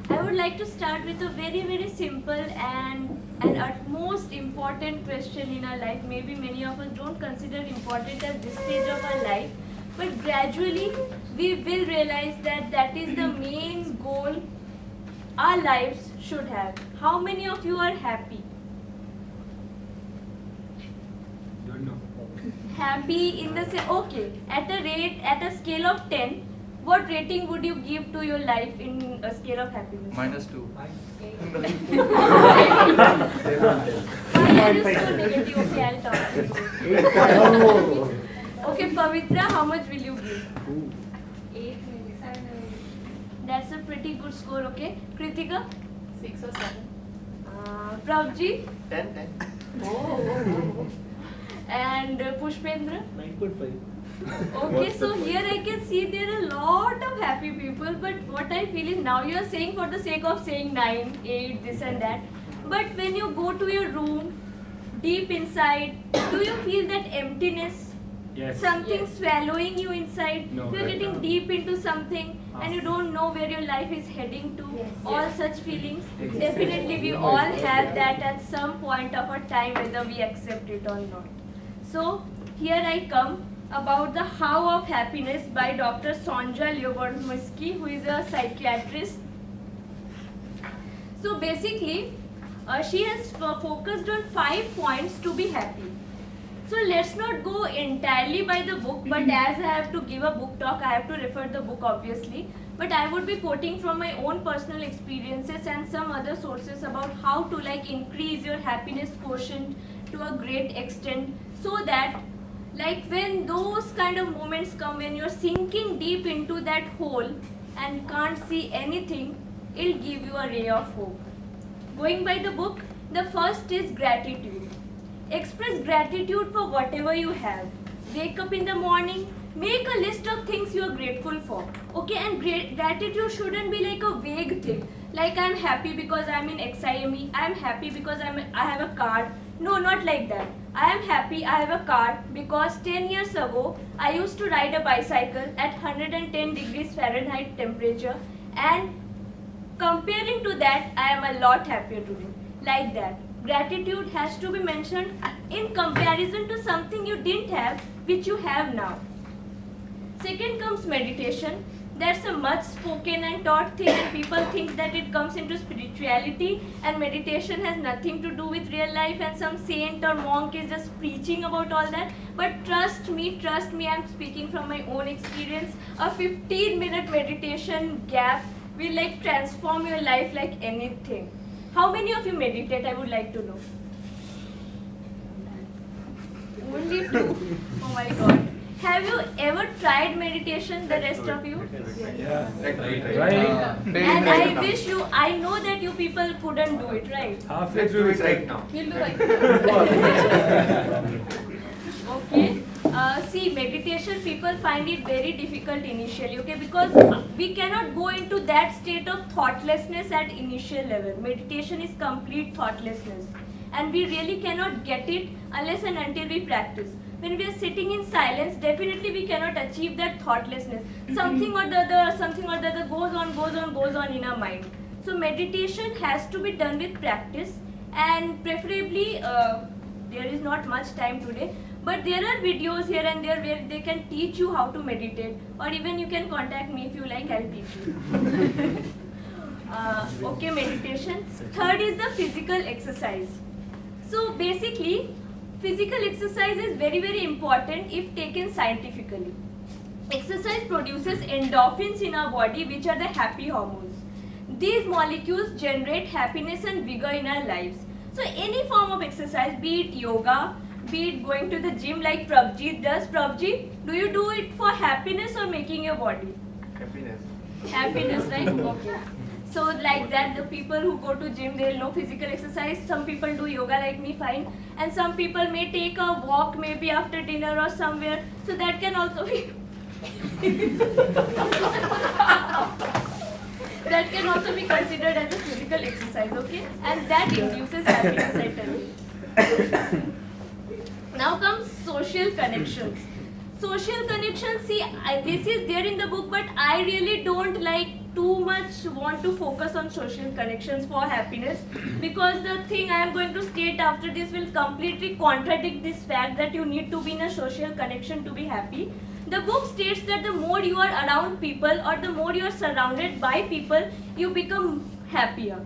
I would like to start with a very simple and utmost important question in our life. Maybe many of us don't consider important at this stage of our life, but gradually we will realize that that is the main goal our lives should have. How many of you are happy? Don't know. Happy in the okay, at a scale of 10, what rating would you give to your life in a scale of happiness? -2. Why are you so negative? Okay, I'll talk to you. Okay, Pavitra, how much will you give? 8 maybe. That's a pretty good score, okay? Kritika? 6 or 7. Pravji? 10. And Pushpendra? 9.5. Okay, so here I can see there are a lot of happy people, but what I feel is now you are saying for the sake of saying 9, 8, this and that. But when you go to your room, deep inside, do you feel that emptiness? Yes. Something Yes. swallowing you inside? No, You're right getting now. deep into something and you don't know where your life is heading to. Yes. All Yes. such feelings. Yes. Definitely we all have that at some point of our time, whether we accept it or not. So here I come about the How of Happiness by Dr. Sonja Lyubomirsky, who is a psychiatrist. So basically, she has focused on 5 points to be happy. So let's not go entirely by the book, but as I have to give a book talk, I have to refer the book obviously. But I would be quoting from my own personal experiences and some other sources about how to increase your happiness quotient to a great extent, so that when those kind of moments come when you're sinking deep into that hole and can't see anything, it'll give you a ray of hope. Going by the book, the first is gratitude. Express gratitude for whatever you have. Wake up in the morning, make a list of things you are grateful for. Okay, and gratitude shouldn't be like a vague thing. Like I'm happy because I'm in XIME, I'm happy because I have a card. No, not like that. I am happy I have a card because 10 years ago I used to ride a bicycle at 110 degrees Fahrenheit temperature, and comparing to that I am a lot happier today. Like that. Gratitude has to be mentioned in comparison to something you didn't have which you have now. Second comes meditation. That's a much spoken and taught thing, and people think that it comes into spirituality and meditation has nothing to do with real life and some saint or monk is just preaching about all that. But trust me, I'm speaking from my own experience. A 15-minute meditation gap will transform your life like anything. How many of you meditate? I would like to know. Only 2. Oh my god. Have you ever tried meditation, the rest of you? Yeah. Right. And I wish you, I know that you people couldn't do it, right? Halfway through it right now. We'll do like Okay. See, meditation, people find it very difficult initially, okay? Because we cannot go into that state of thoughtlessness at initial level. Meditation is complete thoughtlessness. And we really cannot get it unless and until we practice. When we are sitting in silence, definitely we cannot achieve that thoughtlessness. Something or the other goes on in our mind. So meditation has to be done with practice, and preferably there is not much time today, but there are videos here and there where they can teach you how to meditate, or even you can contact me if you like, I'll teach you. Okay, meditation. Third is the physical exercise. So basically, physical exercise is very important if taken scientifically. Exercise produces endorphins in our body, which are the happy hormones. These molecules generate happiness and vigor in our lives. So any form of exercise, be it yoga, be it going to the gym like Prabjit does. Prabjit, do you do it for happiness or making your body? Happiness. Happiness, right? Okay. So like that, the people who go to gym, they'll know physical exercise. Some people do yoga like me, fine. And some people may take a walk maybe after dinner or somewhere. So that can also be that can also be considered as a physical exercise, okay? And that induces happiness, I tell you. Now comes social connections. Social connections, see, this is there in the book, but I really don't like too much want to focus on social connections for happiness, because the thing I am going to state after this will completely contradict this fact that you need to be in a social connection to be happy. The book states that the more you are around people or the more you are surrounded by people, you become happier.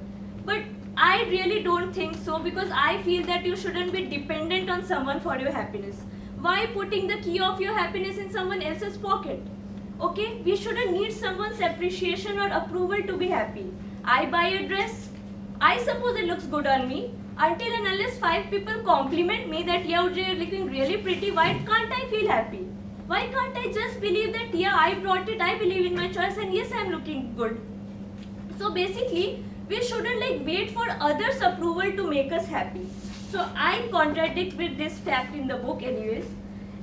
But I really don't think so, because I feel that you shouldn't be dependent on someone for your happiness. Why putting the key of your happiness in someone else's pocket? Okay, we shouldn't need someone's appreciation or approval to be happy. I buy a dress, I suppose it looks good on me. Until and unless 5 people compliment me that yeah, Ujjay, you're looking really pretty, why can't I feel happy? Why can't I just believe that yeah, I brought it, I believe in my choice, and yes, I'm looking good. So basically, we shouldn't like wait for others' approval to make us happy. So I contradict with this fact in the book anyways.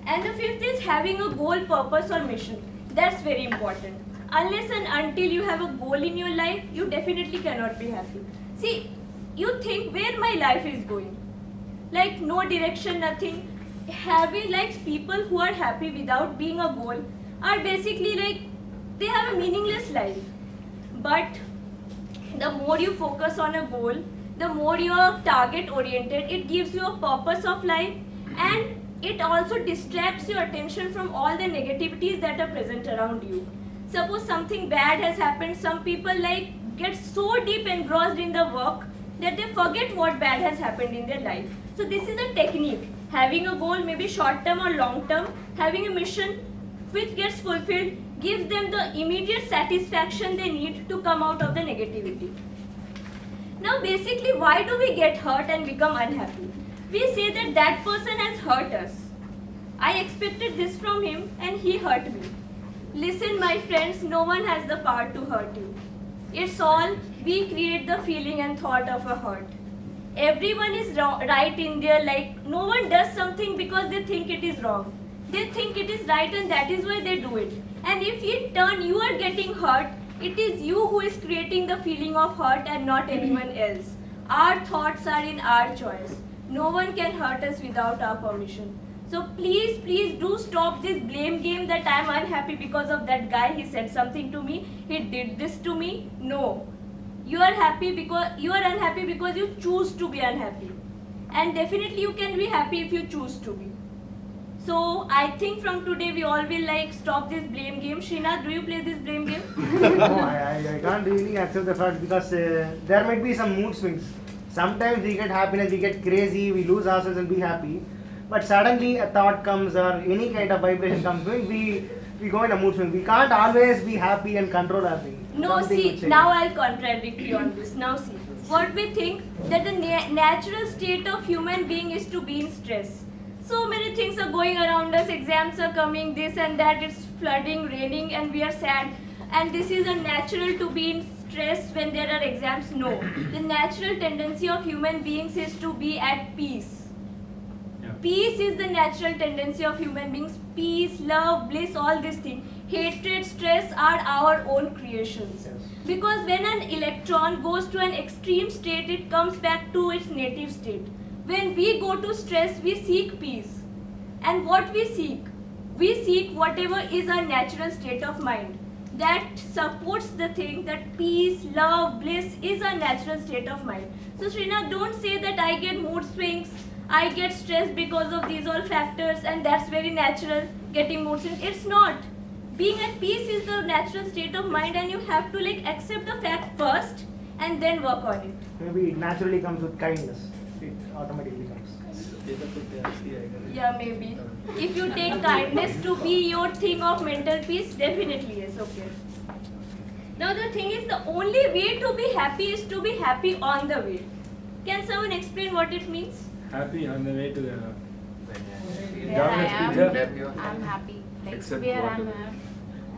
And the 5th is having a goal, purpose or mission. That's very important. Unless and until you have a goal in your life, you definitely cannot be happy. See, you think where my life is going. Like no direction, nothing. Having like people who are happy without being a goal are basically like, they have a meaningless life. But the more you focus on a goal, the more you are target oriented, it gives you a purpose of life, and it also distracts your attention from all the negativities that are present around you. Suppose something bad has happened, some people like get so deep engrossed in the work that they forget what bad has happened in their life. So this is a technique. Having a goal, maybe short term or long term, having a mission which gets fulfilled gives them the immediate satisfaction they need to come out of the negativity. Now basically, why do we get hurt and become unhappy? We say that that person has hurt us. I expected this from him and he hurt me. Listen my friends, no one has the power to hurt you. It's all we create the feeling and thought of a hurt. Everyone is right in their like, no one does something because they think it is wrong. They think it is right and that is why they do it. And if in turn you are getting hurt, it is you who is creating the feeling of hurt and not anyone else. Our thoughts are in our choice. No one can hurt us without our permission. So please, please do stop this blame game that I am unhappy because of that guy. He said something to me. He did this to me. No. You are happy because you are unhappy because you choose to be unhappy. And definitely you can be happy if you choose to be. So I think from today we all will like stop this blame game. Srinath, do you play this blame game? No, I can't really accept the fact because there might be some mood swings. Sometimes we get happiness, we get crazy, we lose ourselves and be happy. But suddenly a thought comes or any kind of vibration comes, we go in a mood swing. We can't always be happy and control our thing. No, Something will see, change. now I'll contradict you on this. Now see, what we think that the natural state of human being is to be in stress. So many things are going around us, exams are coming, this and that, it's flooding, raining and we are sad. And this is a natural to be in stress when there are exams. No, the natural tendency of human beings is to be at peace. Yeah. Peace is the natural tendency of human beings. Peace, love, bliss, all these things. Hatred, stress are our own creations. Yes. Because when an electron goes to an extreme state, it comes back to its native state. When we go to stress, we seek peace. And what we seek whatever is our natural state of mind. That supports the thing that peace, love, bliss is our natural state of mind. So Srinath, don't say that I get mood swings, I get stressed because of these all factors and that's very natural, getting mood swings. It's not. Being at peace is the natural state of mind and you have to like accept the fact first and then work on it. Maybe it naturally comes with kindness. It automatically comes. Yeah, maybe. If you take kindness to be your thing of mental peace, definitely yes, okay. Now the thing is, the only way to be happy is to be happy on the way. Can someone explain what it means? Happy on the way to the Where I Government am, I'm happy. Like Except where what? I'm at.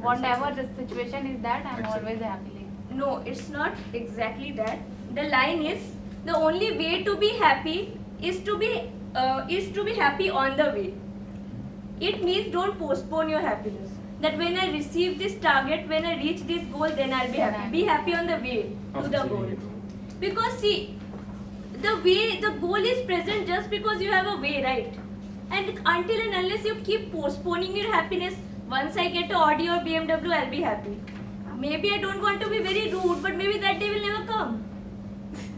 Whatever the situation is that, I'm Except- always happy. Like, No, it's not exactly that. The line is, the only way to be happy is to be happy on the way. It means don't postpone your happiness. That when I receive this target, when I reach this goal, then I'll be happy. Be happy on the way to the goal. Because see, the goal is present just because you have a way, right? And until and unless you keep postponing your happiness, once I get a Audi or BMW, I'll be happy. maybe I don't want to be very rude, but maybe that day will never come.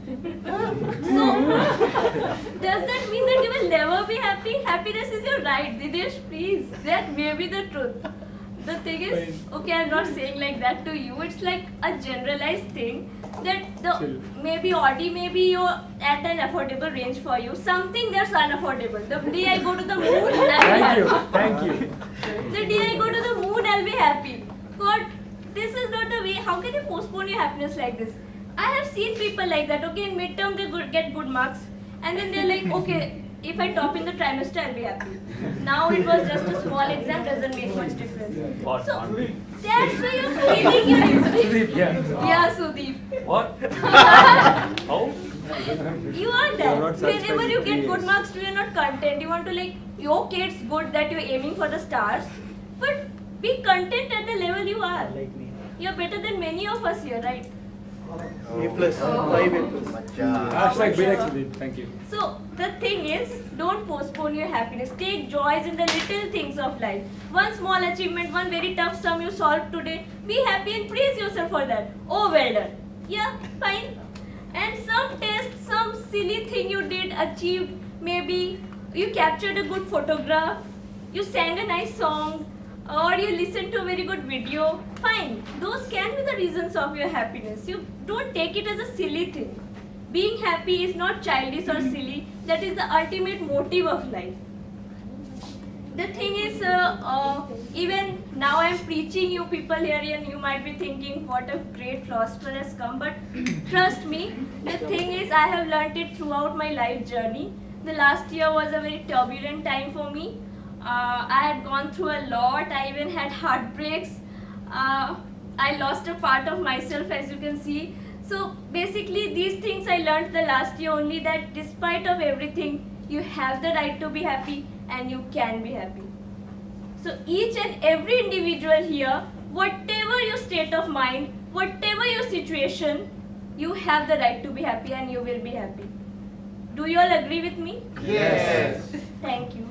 So, does that mean that you will never be happy? Happiness is your right, Dinesh, please. That may be the truth. The thing is, okay, I'm not saying like that to you. It's like a generalized thing that Chill. maybe Audi, maybe you're at an affordable range for you. Something that's unaffordable. The day I go to the moon, I'll be Thank you. happy. Thank you. The day I go to the moon, I'll be happy. God, this is not the way. How can you postpone your happiness like this? I have seen people like that. Okay, in midterm they get good marks, and then they're like, okay, if I top in the trimester, I'll be happy. Now it was just a small exam, doesn't make much difference. So that's why you're feeling your instinct. Yeah, Sudeep. What? How? You are that. not satisfied Whenever you with get 3 good years. marks, you are not content. You want to like, okay, it's good that you're aiming for the stars, but be content at the level you are. Like me. You're better than many of us here, right? A plus, 5 A plus. Hashtag Be Like Sudeep. Thank you. So the thing is, don't postpone your happiness. Take joys in the little things of life. One small achievement, one very tough sum you solved today. Be happy and praise yourself for that. Oh, well done. Yeah, fine. And some test, some silly thing you did, achieved. Maybe you captured a good photograph, you sang a nice song, or you listened to a very good video. Fine. Those can be the reasons of your happiness. You don't take it as a silly thing. Being happy is not childish or silly. That is the ultimate motive of life. The thing is, even now I'm preaching you people here and you might be thinking what a great philosopher has come, but trust me, the thing is I have learnt it throughout my life journey. The last year was a very turbulent time for me. I had gone through a lot. I even had heartbreaks. I lost a part of myself, as you can see. So basically these things I learnt the last year only, that despite of everything, you have the right to be happy and you can be happy. So each and every individual here, whatever your state of mind, whatever your situation, you have the right to be happy and you will be happy. Do you all agree with me? Yes. Thank you.